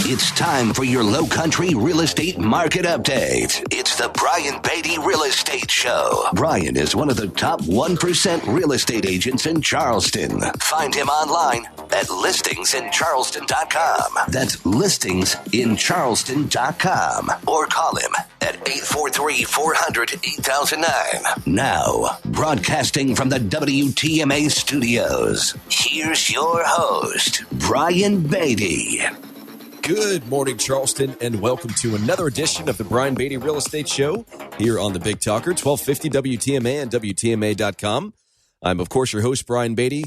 It's time for your Low Country Real Estate Market Update. It's the Brian Beatty Real Estate Show. Brian is one of the top 1% real estate agents in Charleston. Find him online at listingsincharleston.com. That's listingsincharleston.com. Or call him at 843-400-8009. Now, broadcasting from the WTMA studios, here's your host, Brian Beatty. Good morning, Charleston, and welcome to another edition of the Brian Beatty Real Estate Show here on the Big Talker, 1250 WTMA and WTMA.com. I'm, of course, your host, Brian Beatty.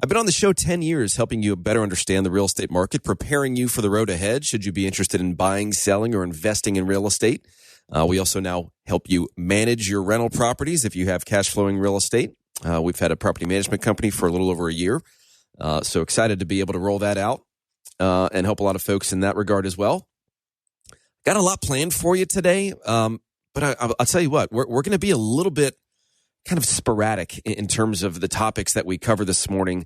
I've been on the show 10 years, helping you better understand the real estate market, preparing you for the road ahead should you be interested in buying, selling, or investing in real estate. We also now help you manage your rental properties if you have cash-flowing real estate. We've had a property management company for a little over a year, so excited to be able to roll that out. And help a lot of folks in that regard as well. Got a lot planned for you today, but I'll tell you what, we're going to be a little bit kind of sporadic in terms of the topics that we cover this morning,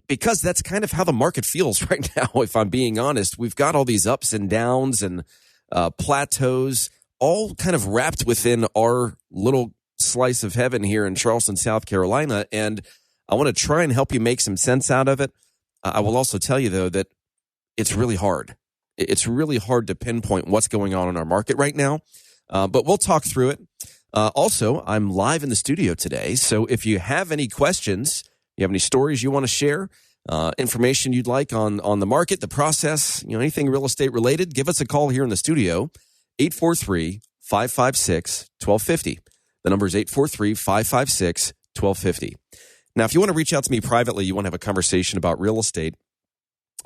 because that's kind of how the market feels right now, if I'm being honest. We've got all these ups and downs and plateaus all kind of wrapped within our little slice of heaven here in Charleston, South Carolina, and I want to try and help you make some sense out of it. I will also tell you, though, that it's really hard. It's really hard to pinpoint what's going on in our market right now, but we'll talk through it. Also, I'm live in the studio today, so if you have any questions, you have any stories you want to share, information you'd like on the market, the process, anything real estate related, give us a call here in the studio, 843-556-1250. The number is 843-556-1250. Now, if you want to reach out to me privately, you want to have a conversation about real estate,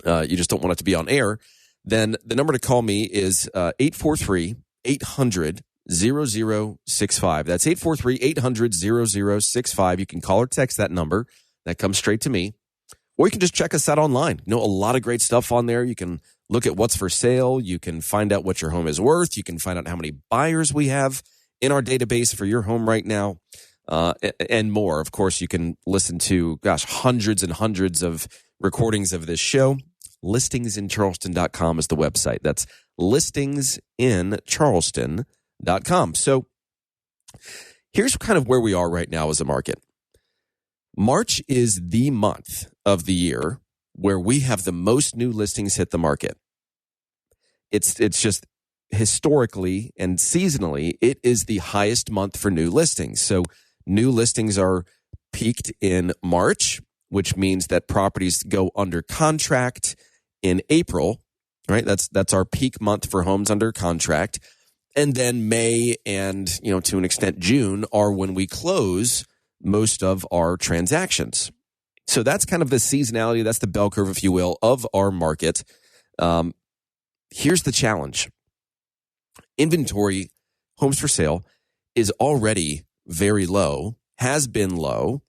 you just don't want it to be on air, then the number to call me is 843-800-0065. That's 843-800-0065. You can call or text that number. That comes straight to me. Or you can just check us out online. A lot of great stuff on there. You can look at what's for sale. You can find out what your home is worth. You can find out how many buyers we have in our database for your home right now. And more. Of course, you can listen to, hundreds and hundreds of recordings of this show. Listingsincharleston.com is the website. That's listingsincharleston.com. So here's kind of where we are right now as a market. March is the month of the year where we have the most new listings hit the market. It's just historically and seasonally, it is the highest month for new listings. So new listings are peaked in March, which means that properties go under contract in April, right? That's our peak month for homes under contract. And then May and, to an extent June are when we close most of our transactions. So that's kind of the seasonality, that's the bell curve, if you will, of our market. Here's the challenge. Inventory, homes for sale, is already very low, has been low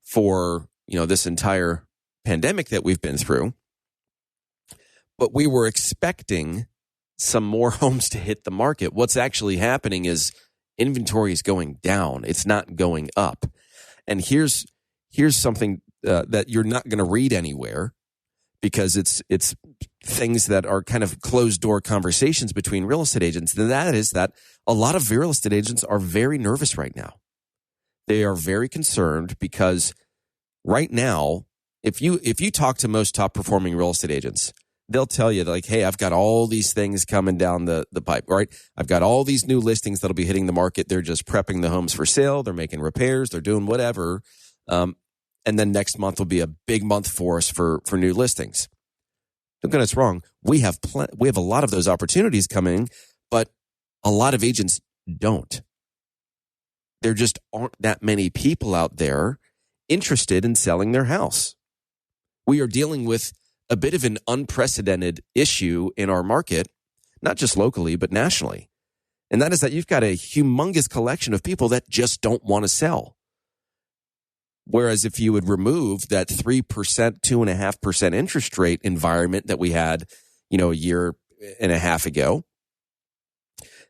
for, this entire pandemic that we've been through. But we were expecting some more homes to hit the market. What's actually happening is inventory is going down. It's not going up. And here's something that you're not going to read anywhere, because it's things that are kind of closed door conversations between real estate agents. And that is that a lot of real estate agents are very nervous right now. They are very concerned because right now, if you talk to most top performing real estate agents, they'll tell you like, hey, I've got all these things coming down the pipe, right? I've got all these new listings that'll be hitting the market. They're just prepping the homes for sale. They're making repairs. They're doing whatever. And then next month will be a big month for us for new listings. Don't get us wrong. We have a lot of those opportunities coming, but a lot of agents don't. There just aren't that many people out there interested in selling their house. We are dealing with a bit of an unprecedented issue in our market, not just locally, but nationally. And that is that you've got a humongous collection of people that just don't want to sell. Whereas if you would remove that 3%, 2.5% interest rate environment that we had, a year and a half ago,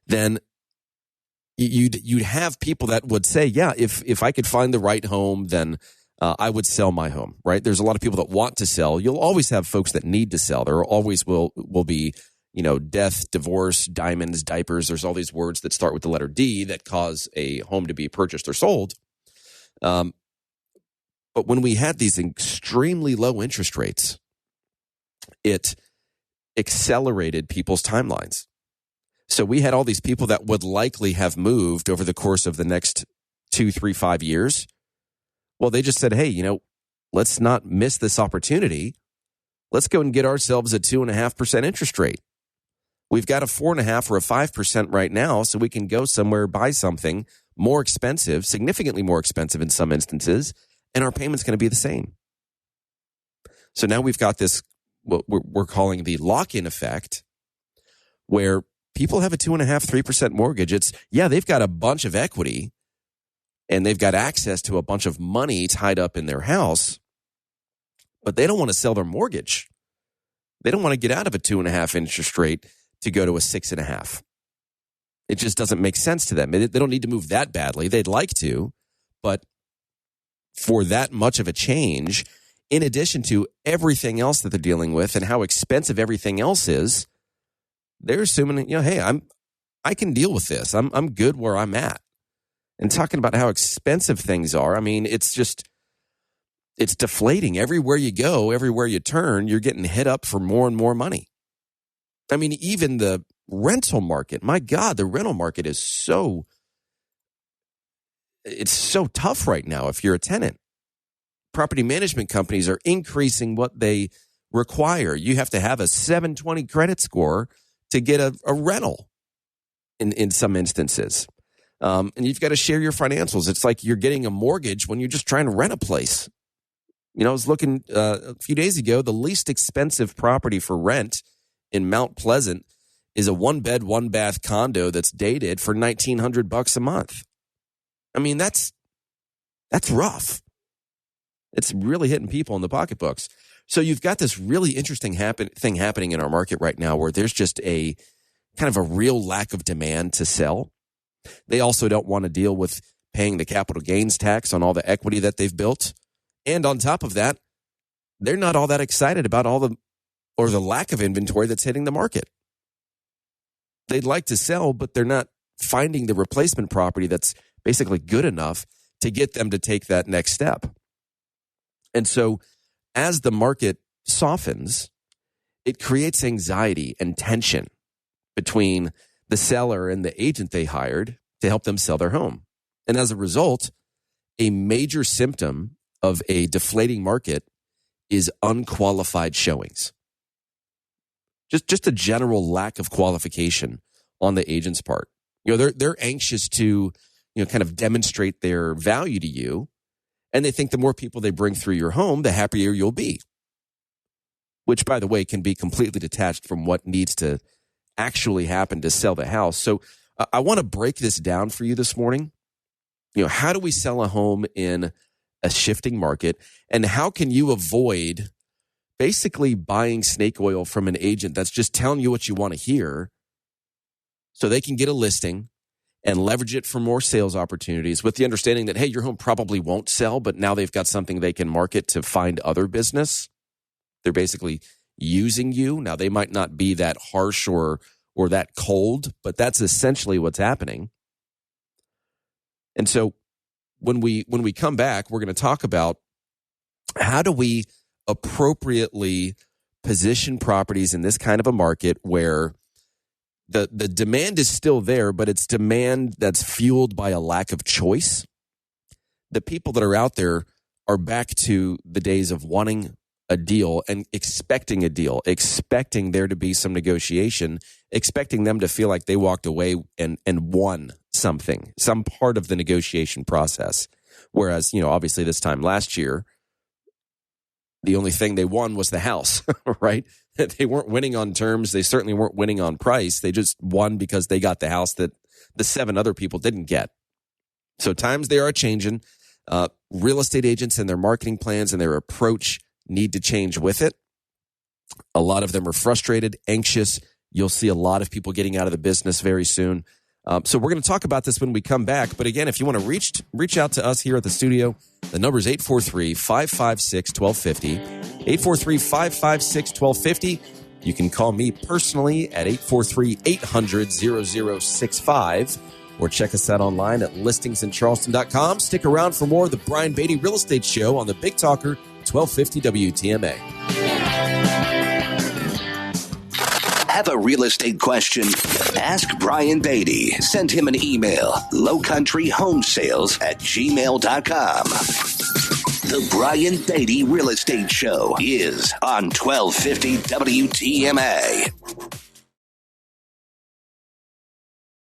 then you'd have people that would say, yeah, if I could find the right home, then I would sell my home, right? There's a lot of people that want to sell. You'll always have folks that need to sell. There always will be, death, divorce, diamonds, diapers. There's all these words that start with the letter D that cause a home to be purchased or sold. But when we had these extremely low interest rates, it accelerated people's timelines. So we had all these people that would likely have moved over the course of the next 2, 3, 5 years. Well, they just said, hey, let's not miss this opportunity. Let's go and get ourselves a 2.5% interest rate. We've got a 4.5% or a 5% right now, so we can go somewhere, buy something more expensive, significantly more expensive in some instances, and our payment's going to be the same. So now we've got this, what we're calling the lock-in effect, where people have a 2.5%, 3% mortgage. They've got a bunch of equity, and they've got access to a bunch of money tied up in their house, but they don't want to sell their mortgage. They don't want to get out of a 2.5% interest rate to go to a 6.5%. It just doesn't make sense to them. They don't need to move that badly. They'd like to, but for that much of a change, in addition to everything else that they're dealing with and how expensive everything else is, they're assuming, hey, I can deal with this. I'm good where I'm at. And talking about how expensive things are, I mean, it's deflating. Everywhere you go, everywhere you turn, you're getting hit up for more and more money. I mean, even the rental market, my God, the rental market is so tough right now if you're a tenant. Property management companies are increasing what they require. You have to have a 720 credit score to get a rental in some instances. And you've got to share your financials. It's like you're getting a mortgage when you're just trying to rent a place. I was looking a few days ago, the least expensive property for rent in Mount Pleasant is a 1-bed, 1-bath condo that's dated for $1,900 a month. I mean, that's rough. It's really hitting people in the pocketbooks. So you've got this really interesting thing happening in our market right now where there's just a kind of a real lack of demand to sell. They also don't want to deal with paying the capital gains tax on all the equity that they've built. And on top of that, they're not all that excited about the lack of inventory that's hitting the market. They'd like to sell, but they're not finding the replacement property that's basically good enough to get them to take that next step. And so as the market softens, it creates anxiety and tension between the seller and the agent they hired to help them sell their home. And as a result, a major symptom of a deflating market is unqualified showings. Just a general lack of qualification on the agent's part. They're anxious to, kind of demonstrate their value to you. And they think the more people they bring through your home, the happier you'll be. Which, by the way, can be completely detached from what needs to actually happen to sell the house. So I want to break this down for you this morning. How do we sell a home in a shifting market? And how can you avoid basically buying snake oil from an agent that's just telling you what you want to hear so they can get a listing and leverage it for more sales opportunities with the understanding that, hey, your home probably won't sell, but now they've got something they can market to find other business. They're basically using you. Now, they might not be that harsh or that cold, but that's essentially what's happening. And so when we come back, we're going to talk about how do we appropriately position properties in this kind of a market where the demand is still there, but it's demand that's fueled by a lack of choice. The people that are out there are back to the days of wanting a deal and expecting a deal, expecting there to be some negotiation, expecting them to feel like they walked away and won something, some part of the negotiation process. Whereas, obviously this time last year, the only thing they won was the house, right? They weren't winning on terms. They certainly weren't winning on price. They just won because they got the house that the 7 other people didn't get. So times they are changing. Real estate agents and their marketing plans and their approach need to change with it. A lot of them are frustrated, anxious. You'll see a lot of people getting out of the business very soon. So we're going to talk about this when we come back. But again, if you want to reach out to us here at the studio, the number is 843-556-1250. 843-556-1250. You can call me personally at 843-800-0065 or check us out online at listingsincharleston.com. Stick around for more of the Brian Beatty Real Estate Show on the Big Talker 1250 WTMA. Have a real estate question? Ask Brian Beatty. Send him an email, lowcountryhomesales@gmail.com. The Brian Beatty Real Estate Show is on 1250 WTMA.